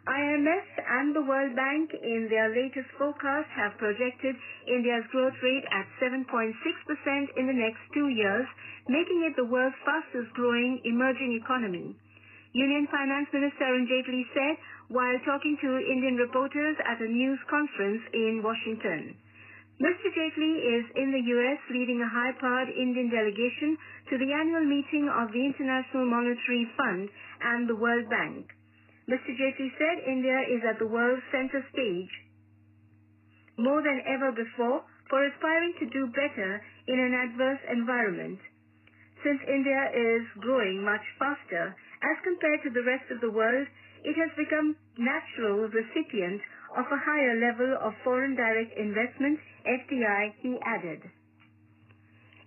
IMF and the World Bank in their latest forecast have projected India's growth rate at 7.6% in the next 2 years, making it the world's fastest growing emerging economy. Union Finance Minister Arun Jaitley said while talking to Indian reporters at a news conference in Washington. Mr. Jaitley is in the US leading a high-powered Indian delegation to the annual meeting of the International Monetary Fund and the World Bank. Mr. Jaitley said India is at the world's center stage more than ever before for aspiring to do better in an adverse environment. Since India is growing much faster as compared to the rest of the world, it has become natural recipient of a higher level of foreign direct investment, FDI, he added.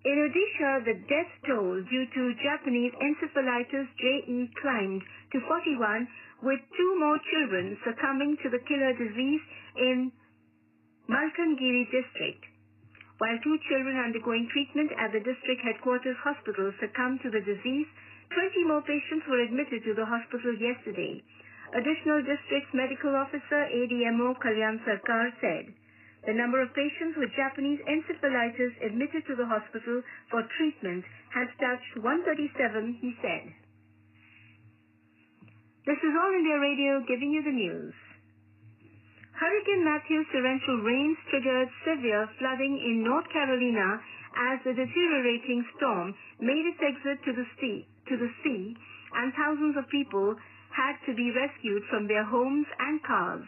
In Odisha, the death toll due to Japanese encephalitis JE climbed to 41, with 2 more children succumbing to the killer disease in Malkangiri district. While 2 children undergoing treatment at the district headquarters hospital succumbed to the disease, 20 more patients were admitted to the hospital yesterday. Additional district's medical officer ADMO Kalyan Sarkar said the number of patients with Japanese encephalitis admitted to the hospital for treatment has touched 137, he said. This is All India Radio giving you the news. Hurricane Matthew's torrential rains triggered severe flooding in North Carolina as the deteriorating storm made its exit to the sea, and thousands of people had to be rescued from their homes and cars.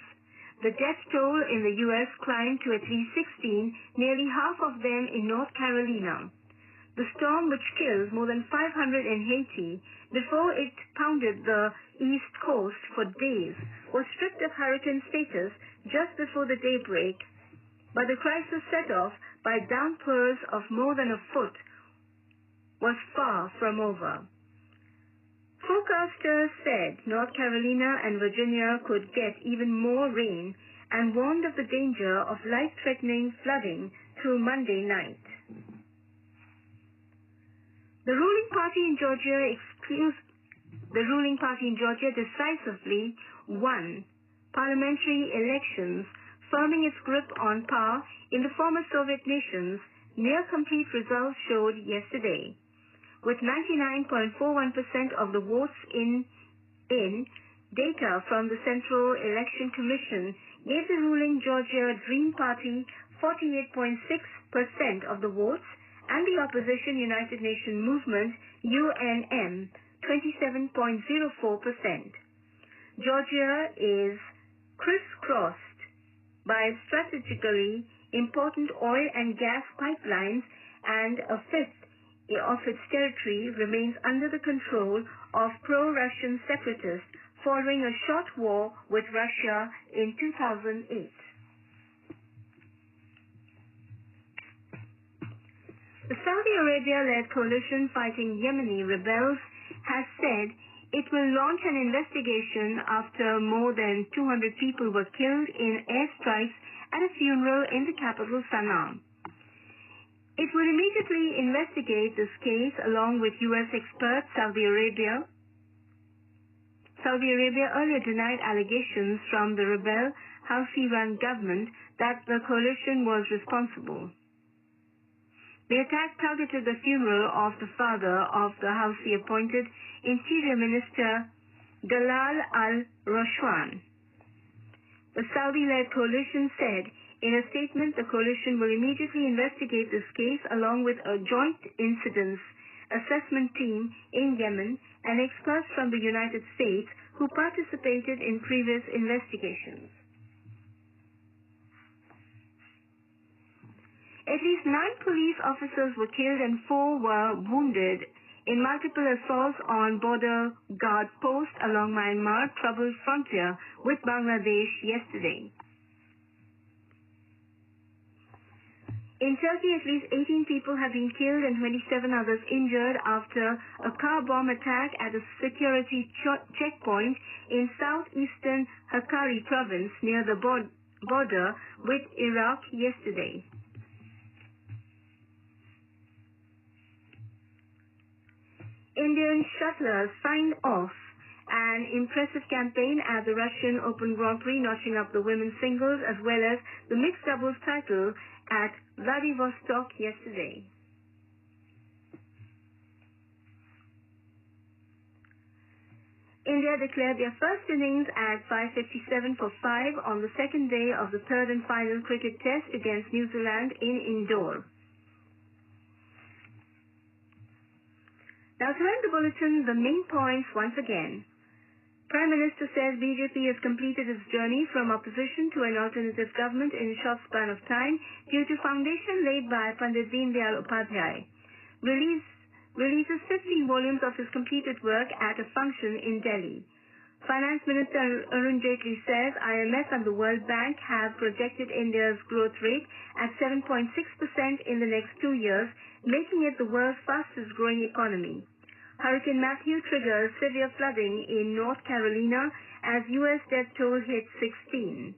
The death toll in the U.S. climbed to at least 16, nearly half of them in North Carolina. The storm, which killed more than 500 in Haiti before it pounded the east coast for days, was stripped of hurricane status just before the daybreak, but the crisis set off by downpours of more than a foot was far from over. Forecasters said North Carolina and Virginia could get even more rain and warned of the danger of life-threatening flooding through Monday night. The ruling party in Georgia decisively won parliamentary elections, firming its grip on power in the former Soviet nations, near complete results showed yesterday. With 99.41% of the votes in, data from the Central Election Commission gave the ruling Georgia Dream Party 48.6% of the votes and the opposition United Nations Movement, UNM, 27.04%. Georgia is crisscrossed by strategically important oil and gas pipelines, and a fifth of its territory remains under the control of pro-Russian separatists following a short war with Russia in 2008. The Saudi Arabia-led coalition fighting Yemeni rebels has said it will launch an investigation after more than 200 people were killed in airstrikes at a funeral in the capital Sana'a. It will immediately investigate this case along with U.S. experts. Saudi Arabia earlier denied allegations from the rebel Houthi-run government that the coalition was responsible. The attack targeted the funeral of the father of the Houthi-appointed Interior Minister Dalal al-Rashwan. The Saudi-led coalition said in a statement the coalition will immediately investigate this case along with a joint incidents assessment team in Yemen and experts from the United States who participated in previous investigations. At least 9 police officers were killed and 4 were wounded in multiple assaults on border guard posts along Myanmar's troubled frontier with Bangladesh yesterday. In Turkey, at least 18 people have been killed and 27 others injured after a car bomb attack at a security checkpoint in southeastern Hakkari province near the border with Iraq yesterday. Indian shuttlers signed off an impressive campaign at the Russian Open Grand Prix, notching up the women's singles as well as the mixed doubles title at Vladivostok yesterday. India declared their first innings at 5:57 for 5 on the second day of the third and final cricket test against New Zealand in Indore. Now to end the bulletin, the main points once again. Prime Minister says BJP has completed its journey from opposition to an alternative government in a short span of time due to foundation laid by Pandit Deen Dayal Upadhyay. Releases 15 volumes of his completed work at a function in Delhi. Finance Minister Arun Jaitley says IMF and the World Bank have projected India's growth rate at 7.6% in the next 2 years, making it the world's fastest growing economy. Hurricane Matthew triggers severe flooding in North Carolina as U.S. death toll hits 16.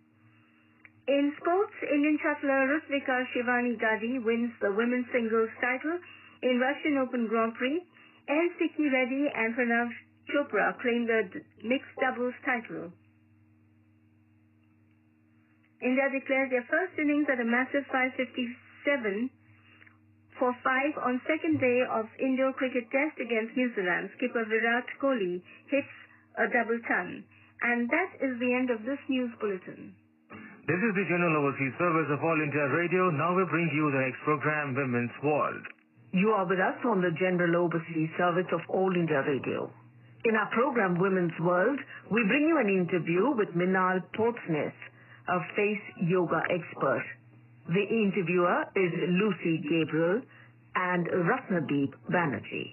In sports, Indian shuttler Rutvika Shivani Gadi wins the women's singles title in Russian Open Grand Prix. N. Sikki Reddy and Pranav Chopra claim the mixed doubles title. India declared their first innings at a massive 5:57 for 5 on second day of Indore cricket test against New Zealand. Skipper Virat Kohli hits a double ton. And that is the end of this news bulletin. This is the General Overseas Service of All India Radio. Now we bring you the next program, Women's World. You are with us on the General Overseas Service of All India Radio. In our program Women's World, we bring you an interview with Minal Portsness, a face yoga expert. The interviewer is Lucy Gabriel and Ratnadeep Banerjee.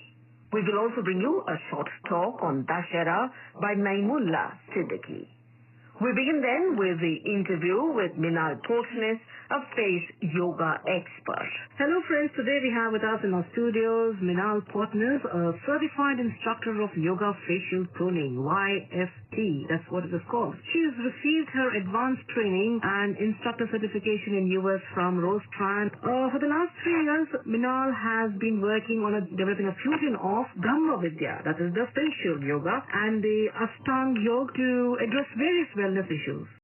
We will also bring you a short talk on Dashera by Naimullah Siddiqui. We begin then with the interview with Minal Portsness, a face yoga expert. Hello friends, today we have with us in our studios Minal Portsness, a certified instructor of yoga facial toning, YFT, that's what it is called. She has received her advanced training and instructor certification in US from Rose Tran. For the last 3 years, Minal has been working on developing a fusion of Dhamma Vidya, that is the facial yoga, and the Ashtanga yoga to address various wellness issues.